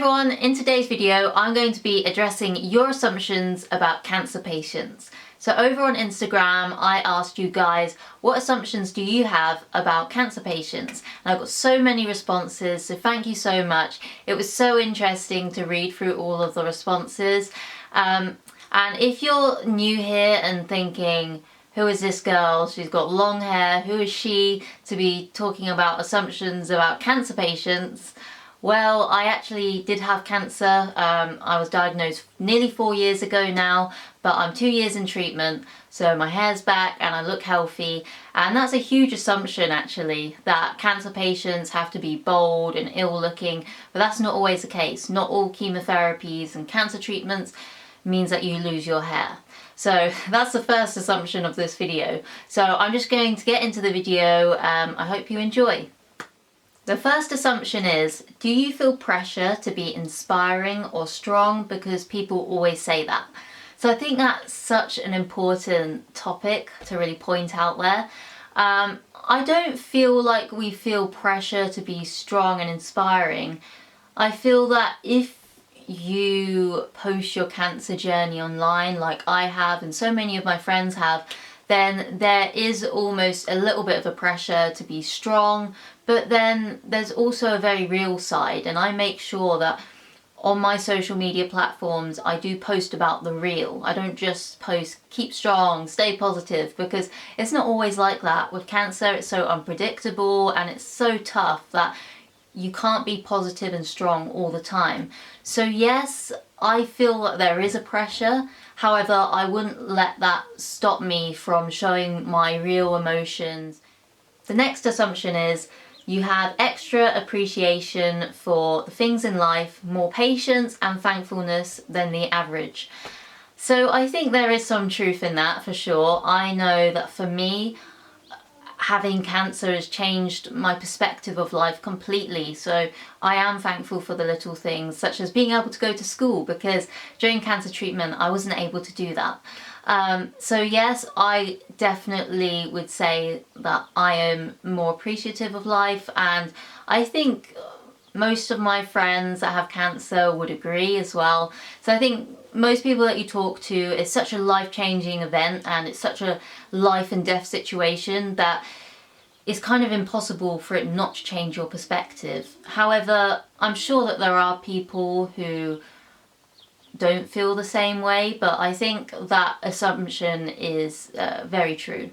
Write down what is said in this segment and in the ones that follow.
everyone, in today's video I'm going to be addressing your assumptions about cancer patients. So over on Instagram I asked you guys, what assumptions do you have about cancer patients? And I got so many responses, so thank you so much. It was so interesting to read through all of the responses. And if you're new here and thinking, who is this girl? She's got long hair. Who is she to be talking about assumptions about cancer patients? Well, I actually did have cancer. I was diagnosed nearly 4 years ago now, but I'm 2 years in treatment, so my hair's back and I look healthy. And that's a huge assumption actually, that cancer patients have to be bold and ill looking, but that's not always the case. Not all chemotherapies and cancer treatments means that you lose your hair. So that's the first assumption of this video. So I'm just going to get into the video. I hope you enjoy. The first assumption is, do you feel pressure to be inspiring or strong because people always say that? So I think that's such an important topic to really point out there. I don't feel like we feel pressure to be strong and inspiring. I feel that if you post your cancer journey online like I have and so many of my friends have, then there is almost a little bit of a pressure to be strong, but then there's also a very real side, and I make sure that on my social media platforms I do post about the real. I don't just post keep strong, stay positive, because it's not always like that. With cancer it's so unpredictable and it's so tough that you can't be positive and strong all the time. So yes, I feel that there is a pressure. However, I wouldn't let that stop me from showing my real emotions. The next assumption is you have extra appreciation for the things in life, more patience and thankfulness than the average. So I think there is some truth in that for sure. I know that for me, having cancer has changed my perspective of life completely. So I am thankful for the little things, such as being able to go to school, because during cancer treatment I wasn't able to do that. So yes, I definitely would say that I am more appreciative of life, and I think most of my friends that have cancer would agree as well. So I think most people that you talk to, it's such a life-changing event and it's such a life and death situation that it's kind of impossible for it not to change your perspective. However, I'm sure that there are people who don't feel the same way, but I think that assumption is very true.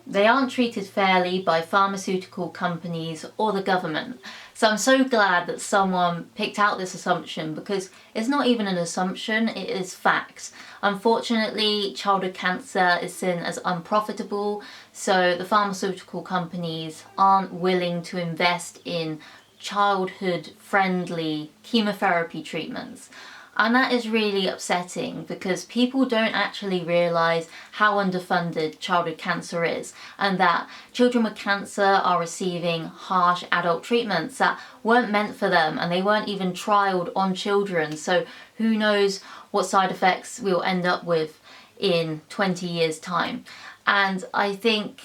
They aren't treated fairly by pharmaceutical companies or the government. So I'm so glad that someone picked out this assumption, because it's not even an assumption, it is fact. Unfortunately, childhood cancer is seen as unprofitable, so the pharmaceutical companies aren't willing to invest in childhood-friendly chemotherapy treatments. And that is really upsetting, because people don't actually realise how underfunded childhood cancer is, and that children with cancer are receiving harsh adult treatments that weren't meant for them, and they weren't even trialled on children. So who knows what side effects we'll end up with in 20 years time. And I think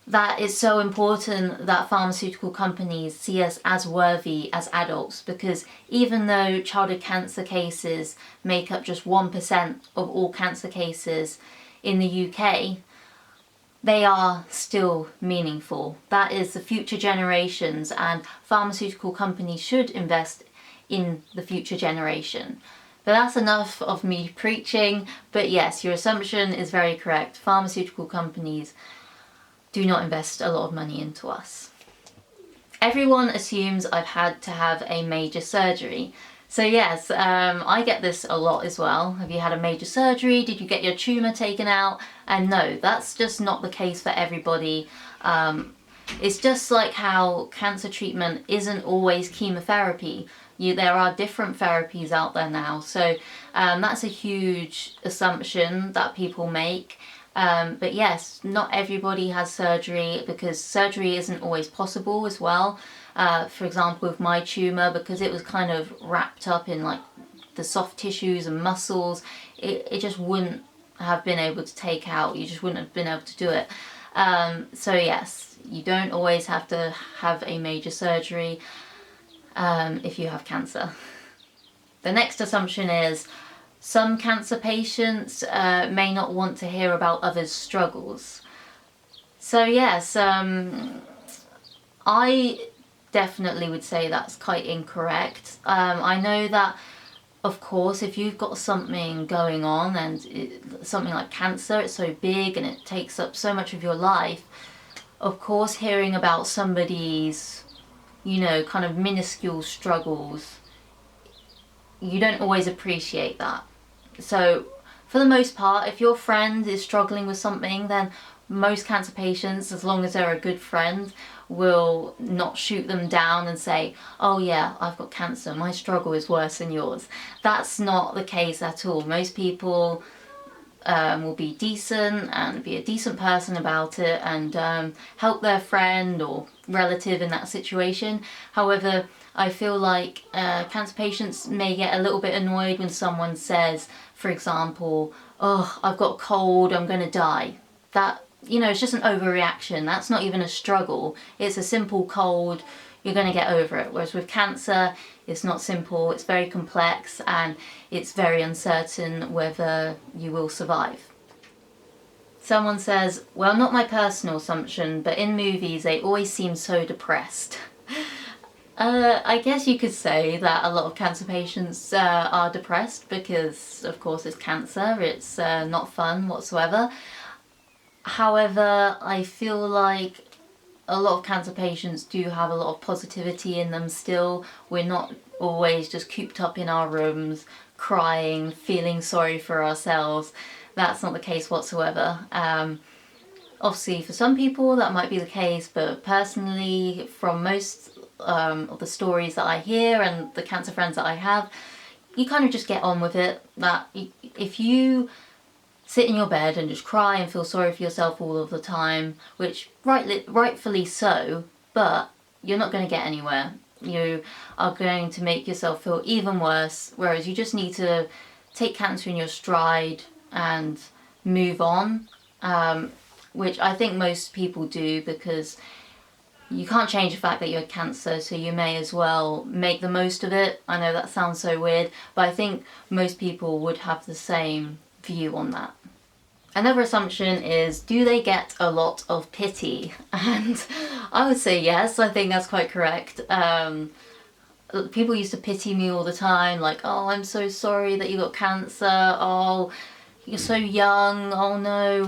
that it's so important that pharmaceutical companies see us as worthy as adults, because even though childhood cancer cases make up just 1% of all cancer cases in the UK, they are still meaningful. That is the future generations, and pharmaceutical companies should invest in the future generation. But that's enough of me preaching. But yes, your assumption is very correct. Pharmaceutical companies do not invest a lot of money into us. Everyone assumes I've had to have a major surgery. So yes, I get this a lot as well. Have you had a major surgery? Did you get your tumour taken out? And no, that's just not the case for everybody. It's just like how cancer treatment isn't always chemotherapy. There are different therapies out there now. So that's a huge assumption that people make. But yes, not everybody has surgery, because surgery isn't always possible as well. For example, with my tumour, because it was kind of wrapped up in like the soft tissues and muscles, it just wouldn't have been able to take out. You just wouldn't have been able to do it. So yes, you don't always have to have a major surgery. if you have cancer. The next assumption is some cancer patients may not want to hear about others' struggles. So yes, I definitely would say that's quite incorrect. I know that, of course, if you've got something going on and something like cancer, it's so big and it takes up so much of your life, of course hearing about somebody's, kind of minuscule struggles, you don't always appreciate that. So for the most part, if your friend is struggling with something, then most cancer patients, as long as they're a good friend, will not shoot them down and say, oh yeah, I've got cancer, my struggle is worse than yours. That's not the case at all. Most people will be decent and be a decent person about it and help their friend or relative in that situation. However, I feel like cancer patients may get a little bit annoyed when someone says, for example, oh, I've got a cold, I'm going to die. That, it's just an overreaction. That's not even a struggle. It's a simple cold. You're going to get over it. Whereas with cancer, it's not simple. It's very complex and it's very uncertain whether you will survive. Someone says, well, not my personal assumption, but in movies they always seem so depressed. I guess you could say that a lot of cancer patients are depressed because, of course, it's cancer. It's not fun whatsoever. However, I feel like a lot of cancer patients do have a lot of positivity in them still. We're not always just cooped up in our rooms, crying, feeling sorry for ourselves. That's not the case whatsoever. Obviously, for some people that might be the case, but personally, from most of the stories that I hear and the cancer friends that I have, you kind of just get on with it. That if you sit in your bed and just cry and feel sorry for yourself all of the time, which rightfully so, but you're not going to get anywhere. You are going to make yourself feel even worse, whereas you just need to take cancer in your stride and move on, which I think most people do, because you can't change the fact that you had cancer, so you may as well make the most of it. I know that sounds so weird, but I think most people would have the same view on that. Another assumption is, do they get a lot of pity? And I would say yes, I think that's quite correct. People used to pity me all the time, like, oh, I'm so sorry that you got cancer, oh, you're so young, oh no,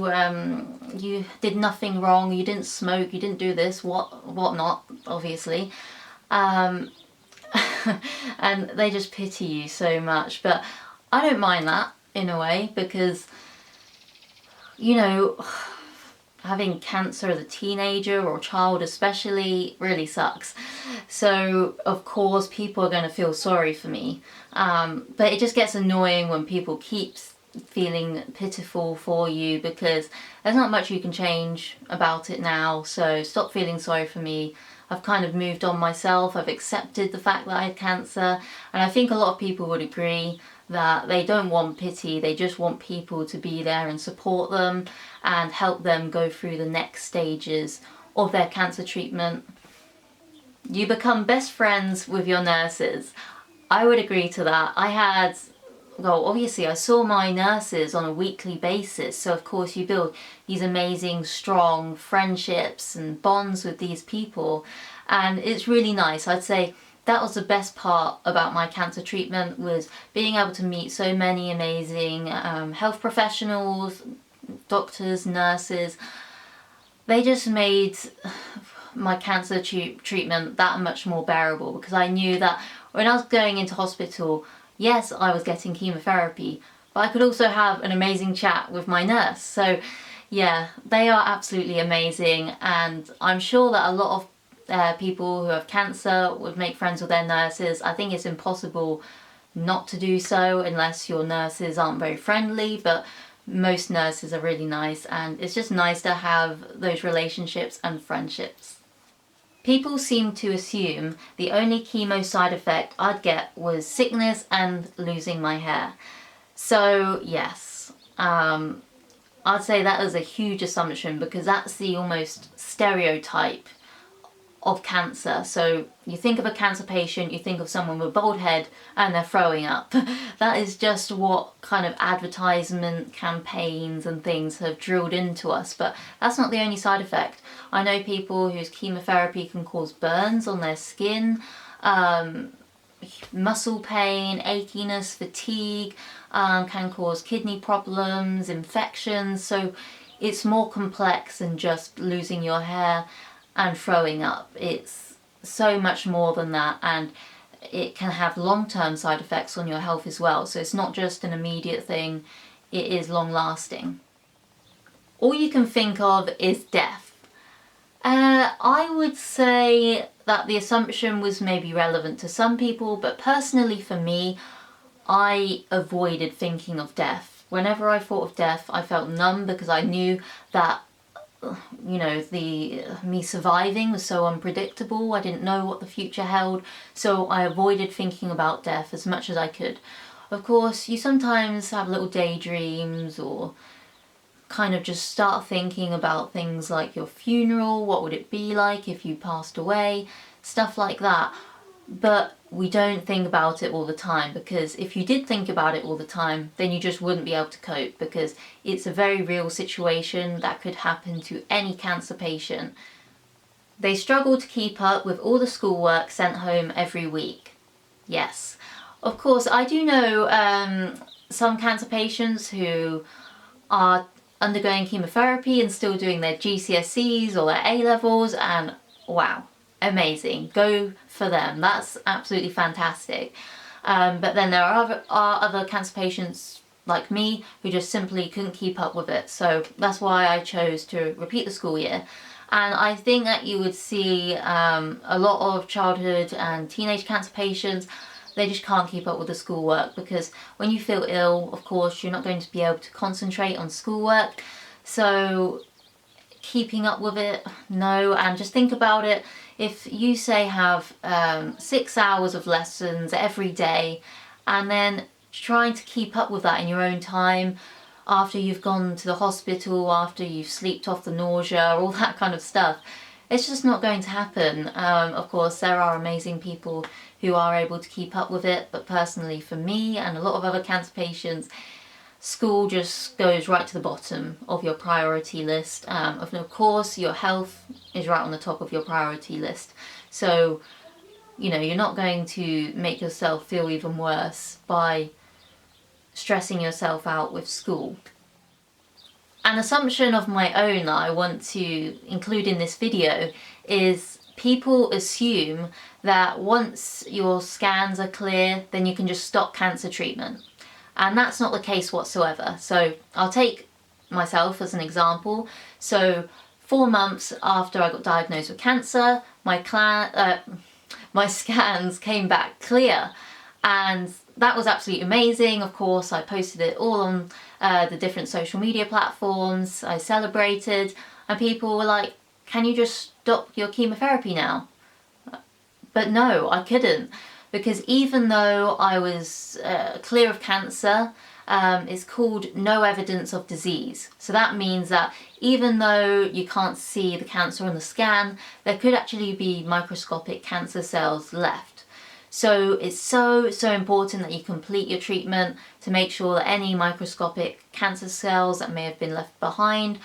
you did nothing wrong, you didn't smoke, you didn't do this, what not, obviously. And they just pity you so much, but I don't mind that in a way, because having cancer as a teenager or child especially really sucks. So of course people are going to feel sorry for me, but it just gets annoying when people keep feeling pitiful for you, because there's not much you can change about it now. So stop feeling sorry for me. I've kind of moved on myself. I've accepted the fact that I had cancer, and I think a lot of people would agree that they don't want pity, they just want people to be there and support them and help them go through the next stages of their cancer treatment. You become best friends with your nurses. I would agree to that. Obviously I saw my nurses on a weekly basis, so of course you build these amazing, strong friendships and bonds with these people, and it's really nice. I'd say that was the best part about my cancer treatment, was being able to meet so many amazing health professionals, doctors, nurses. They just made my cancer treatment that much more bearable, because I knew that when I was going into hospital, yes, I was getting chemotherapy, but I could also have an amazing chat with my nurse. So yeah, they are absolutely amazing, and I'm sure that a lot of people who have cancer would make friends with their nurses. I think it's impossible not to do so unless your nurses aren't very friendly, but most nurses are really nice, and it's just nice to have those relationships and friendships. People seem to assume the only chemo side effect I'd get was sickness and losing my hair. So yes, I'd say that is a huge assumption, because that's the almost stereotype of cancer. So you think of a cancer patient, you think of someone with a bald head and they're throwing up. That is just what kind of advertisement campaigns and things have drilled into us, but that's not the only side effect. I know people whose chemotherapy can cause burns on their skin, muscle pain, achiness, fatigue, can cause kidney problems, infections. So it's more complex than just losing your hair and throwing up. It's so much more than that, and it can have long-term side effects on your health as well. So it's not just an immediate thing, it is long-lasting. All you can think of is death. I would say that the assumption was maybe relevant to some people, but personally for me, I avoided thinking of death. Whenever I thought of death, I felt numb because I knew that, you know, me surviving was so unpredictable. I didn't know what the future held, so I avoided thinking about death as much as I could. Of course, you sometimes have little daydreams or kind of just start thinking about things like your funeral, what would it be like if you passed away, stuff like that. But we don't think about it all the time, because if you did think about it all the time, then you just wouldn't be able to cope, because it's a very real situation that could happen to any cancer patient. They struggle to keep up with all the schoolwork sent home every week. Yes. Of course, I do know some cancer patients who are undergoing chemotherapy and still doing their GCSEs or their A-levels, and wow, amazing, go for them, that's absolutely fantastic. But then there are other cancer patients like me who just simply couldn't keep up with it, so that's why I chose to repeat the school year. And I think that you would see a lot of childhood and teenage cancer patients, they just can't keep up with the schoolwork, because when you feel ill, of course, you're not going to be able to concentrate on schoolwork. So keeping up with it, no. And just think about it, if you say have 6 hours of lessons every day, and then trying to keep up with that in your own time, after you've gone to the hospital, after you've sleeped off the nausea, all that kind of stuff, it's just not going to happen. Of course, there are amazing people who are able to keep up with it, but personally for me and a lot of other cancer patients, school just goes right to the bottom of your priority list. Of course, your health is right on the top of your priority list. So, you know, you're not going to make yourself feel even worse by stressing yourself out with school. An assumption of my own that I want to include in this video is people assume that once your scans are clear, then you can just stop cancer treatment. And that's not the case whatsoever. So I'll take myself as an example. So 4 months after I got diagnosed with cancer, my scans came back clear. And that was absolutely amazing. Of course, I posted it all on the different social media platforms. I celebrated, and people were like, can you just stop your chemotherapy now? But no, I couldn't, because even though I was clear of cancer, it's called no evidence of disease. So that means that even though you can't see the cancer on the scan, there could actually be microscopic cancer cells left. So it's so important that you complete your treatment to make sure that any microscopic cancer cells that may have been left behind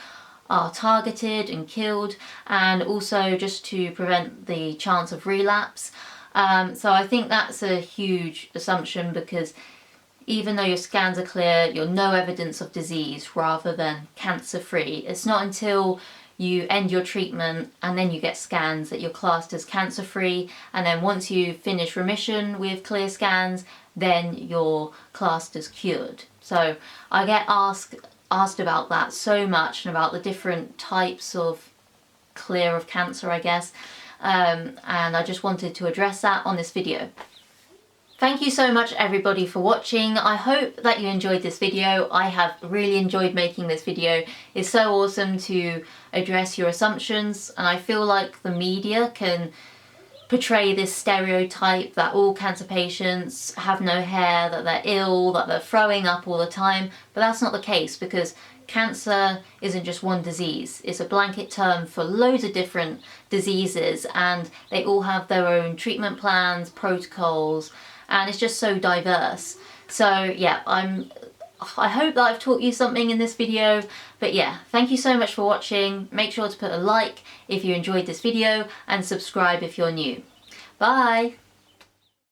are targeted and killed, and also just to prevent the chance of relapse. So I think that's a huge assumption, because even though your scans are clear, you're no evidence of disease rather than cancer-free. It's not until you end your treatment and then you get scans that you're classed as cancer-free, and then once you finish remission with clear scans, then you're classed as cured. So I get asked about that so much, and about the different types of clear of cancer, I guess, and I just wanted to address that on this video. Thank you so much everybody for watching. I hope that you enjoyed this video. I have really enjoyed making this video. It's so awesome to address your assumptions, and I feel like the media can portray this stereotype that all cancer patients have no hair, that they're ill, that they're throwing up all the time, but that's not the case, because cancer isn't just one disease. It's a blanket term for loads of different diseases, and they all have their own treatment plans, protocols, and it's just so diverse. So yeah, I hope that I've taught you something in this video, but yeah, thank you so much for watching. Make sure to put a like if you enjoyed this video and subscribe if you're new. Bye!